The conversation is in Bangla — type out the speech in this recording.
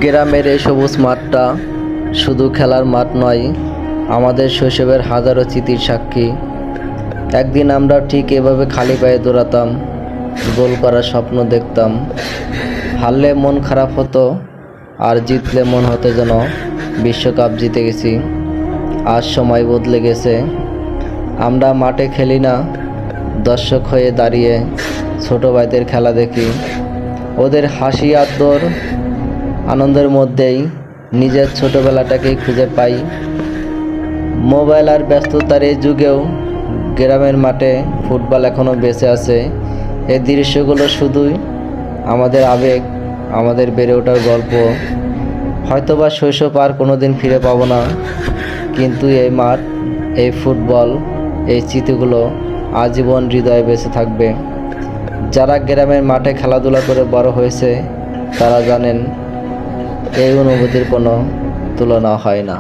গ্রামের এই সবুজ মাঠটা শুধু খেলার মাঠ নয়, আমাদের শৈশবের হাজারো স্মৃতির সাক্ষী। একদিন আমরা ঠিক এভাবে খালি পায়ে দৌড়াতাম, গোল করার স্বপ্ন দেখতাম। হারলে মন খারাপ হতো, আর জিতলে মন হতো যেন বিশ্বকাপ জিতে গেছি। আজ সময় বদলে গেছে, আমরা মাঠে খেলি না, দর্শক হয়ে দাঁড়িয়ে ছোট ভাইদের খেলা দেখি। ওদের হাসি আদর আনন্দের মধ্যেই নিজের ছোটবেলাটাকেই খুঁজে পাই। মোবাইল আর ব্যস্ততার এই যুগেও গ্রামের মাঠে ফুটবল এখনও বেঁচে আছে। এই দৃশ্যগুলো শুধুই আমাদের আবেগ, আমাদের বেড়ে ওঠার গল্প। হয়তোবা শৈশব আর কোনো দিন ফিরে পাবো না, কিন্তু এই মাঠ, এই ফুটবল, এই স্মৃতিগুলো আজীবন হৃদয়ে বেঁচে থাকবে। যারা গ্রামের মাঠে খেলাধুলা করে বড় হয়েছে তারা জানেন এই অনুভূতির কোনো তুলনা হয় না।